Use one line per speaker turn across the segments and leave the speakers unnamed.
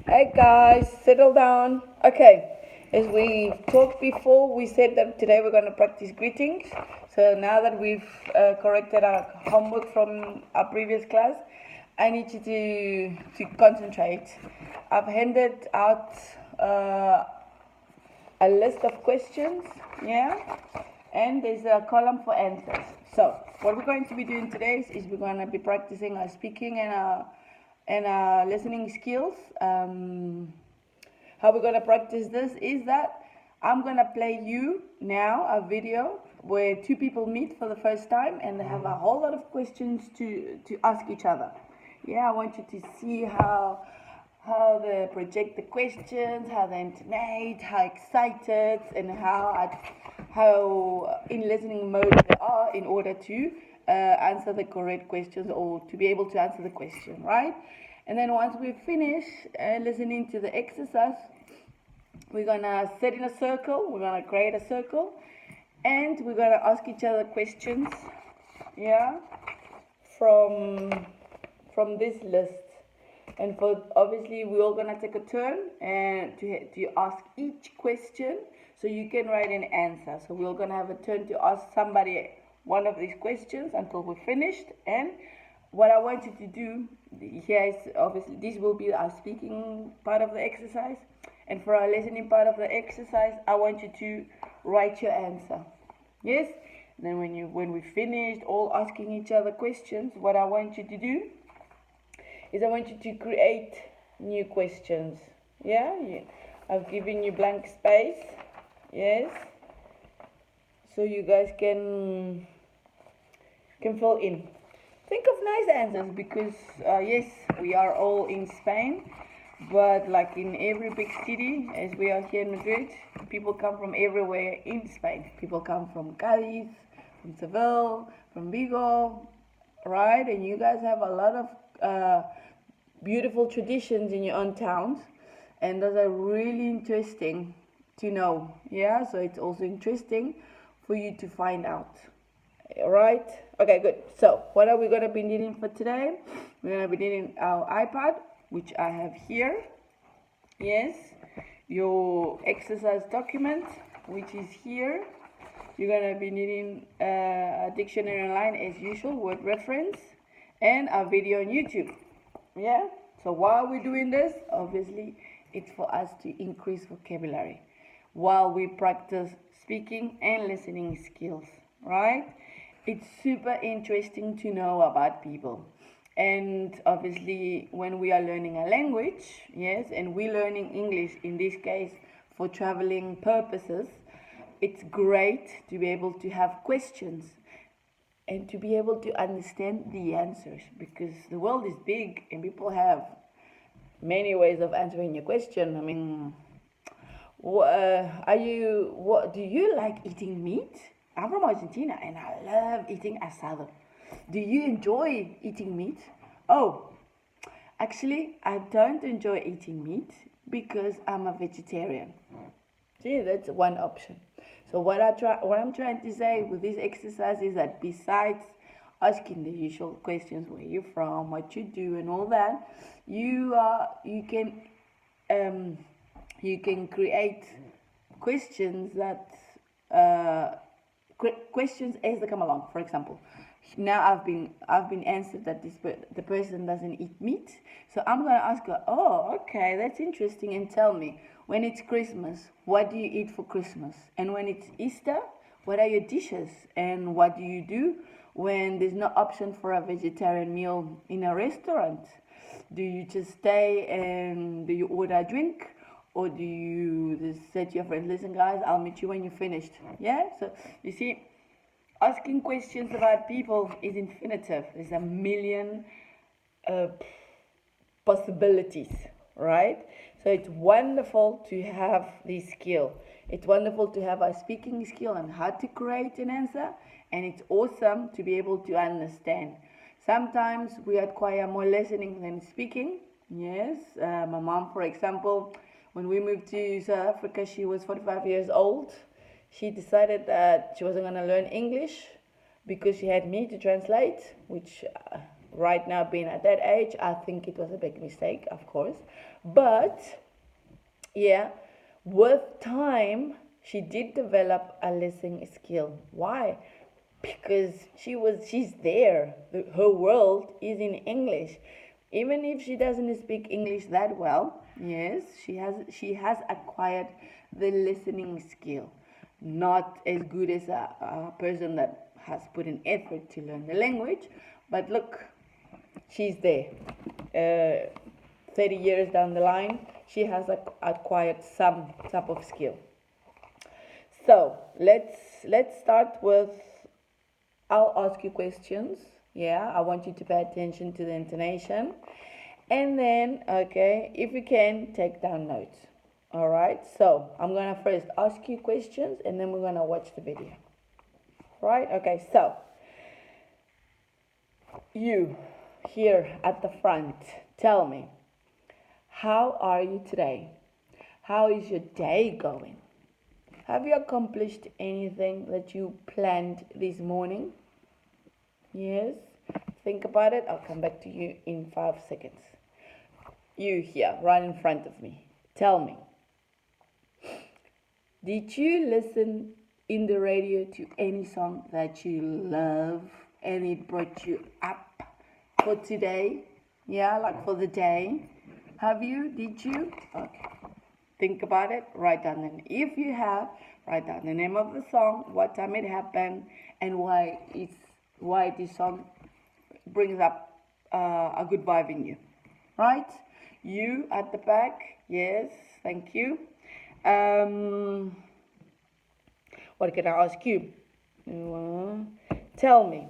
Hey guys, settle down. Okay, as we talked before, we said that today we're going to practice greetings. So now that we've corrected our homework from our previous class, I need you to concentrate. I've handed out a list of questions, yeah, and there's a column for answers. So what we're going to be doing today is we're going to be practicing our speaking and our listening skills. How we're going to practice this is that I'm going to play you now a video where two people meet for the first time and they have a whole lot of questions to ask each other. Yeah, I want you to see how they project the questions, how they intonate, how excited, and how in listening mode they are in order to answer the correct questions or to be able to answer the question, right? And then once we finish listening to the exercise, we're gonna sit in a circle. We're gonna create a circle, and we're gonna ask each other questions. Yeah, from this list. And for obviously we're all gonna take a turn and to ask each question, so you can write an answer. So we're gonna have a turn to ask somebody one of these questions until we're finished. And what I want you to do here is obviously this will be our speaking part of the exercise, and for our listening part of the exercise, I want you to write your answer. Yes. And then when we finished all asking each other questions, what I want you to do is I want you to create new questions. Yeah, I've given you blank space. Yes, so you guys can fill in. Think of nice answers because yes, we are all in Spain, but like in every big city, as we are here in Madrid, people come from everywhere in Spain. People come from Cadiz, from Seville, from Vigo, right? And you guys have a lot of beautiful traditions in your own towns, and those are really interesting to know. Yeah, so it's also interesting for you to find out. Right? Okay, good. So what are we going to be needing for today? We're going to be needing our iPad, which I have here. Yes, your exercise document, which is here. You're going to be needing a dictionary online as usual, word reference, and a video on YouTube. Yeah, so while we're doing this, obviously it's for us to increase vocabulary while we practice speaking and listening skills, right? It's super interesting to know about people. And obviously when we are learning a language, yes, and we're learning English in this case for traveling purposes, it's great to be able to have questions and to be able to understand the answers, because the world is big and people have many ways of answering your question. I mean, what do you like eating meat? I'm from Argentina and I love eating asado. Do you enjoy eating meat? Oh, actually, I don't enjoy eating meat because I'm a vegetarian. See, that's one option. So what I'm trying to say with this exercise is that besides asking the usual questions, where you're from, what you do, and all that, you can create questions that questions as they come along. For example, now I've been answered that the person doesn't eat meat, so I'm gonna ask her, oh, okay, that's interesting, and tell me, when it's Christmas, what do you eat for Christmas? And when it's Easter, what are your dishes? And what do you do when there's no option for a vegetarian meal in a restaurant? Do you just stay and do you order a drink? Or do you just say to your friends, listen guys, I'll meet you when you're finished? Yeah, so you see, asking questions about people is infinitive. There's a million possibilities, right? So it's wonderful to have this skill. It's wonderful to have a speaking skill and how to create an answer, and it's awesome to be able to understand. Sometimes we acquire more listening than speaking. Yes, my mom, for example, when we moved to South Africa, she was 45 years old. She decided that she wasn't going to learn English because she had me to translate, which right now, being at that age, I think it was a big mistake, of course. But yeah, with time, she did develop a listening skill. Why? Because she's there. Her world is in English. Even if she doesn't speak English that well, yes, she has acquired the listening skill. Not as good as a person that has put in effort to learn the language, but look, she's there. 30 years down the line, she has acquired some type of skill. So let's start with, I'll ask you questions. Yeah, I want you to pay attention to the intonation. And then, okay, if you can, take down notes. All right, so I'm going to first ask you questions and then we're going to watch the video. Right, okay, so you here at the front, tell me, how are you today? How is your day going? Have you accomplished anything that you planned this morning? Yes? Think about it. I'll come back to you in 5 seconds. You here, right in front of me. Tell me, did you listen in the radio to any song that you love and it brought you up for today? Yeah, like for the day. Have you? Did you? Okay. Think about it. Write down the, if you have, write down the name of the song, what time it happened, and why this song brings up a good vibe in you. Right? You at the back. Yes. Thank you. What can I ask you? Tell me,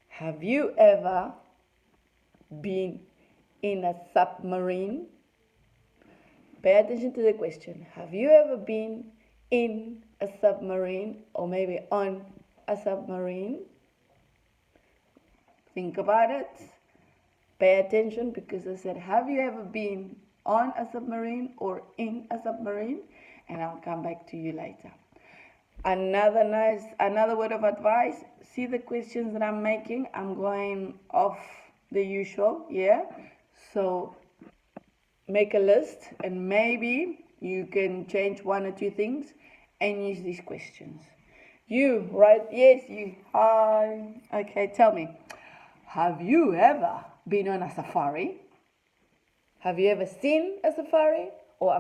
have you ever been in a submarine? Pay attention to the question. Have you ever been in a submarine or maybe on a submarine? Think about it. Pay attention because I said, have you ever been on a submarine or in a submarine? And I'll come back to you later. Another word of advice. See the questions that I'm making. I'm going off the usual, yeah? So make a list and maybe you can change 1 or 2 things and use these questions. You, right? Yes, you. Hi. Okay, tell me. Have you ever been on a safari? Have you ever seen a safari? Or,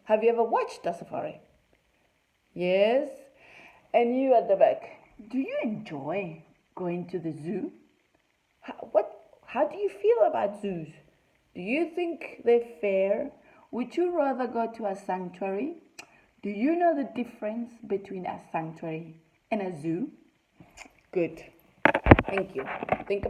have you ever watched a safari? Yes. And you at the back, do you enjoy going to the zoo? How do you feel about zoos? Do you think they're fair? Would you rather go to a sanctuary? Do you know the difference between a sanctuary and a zoo? Good. Thank you. Think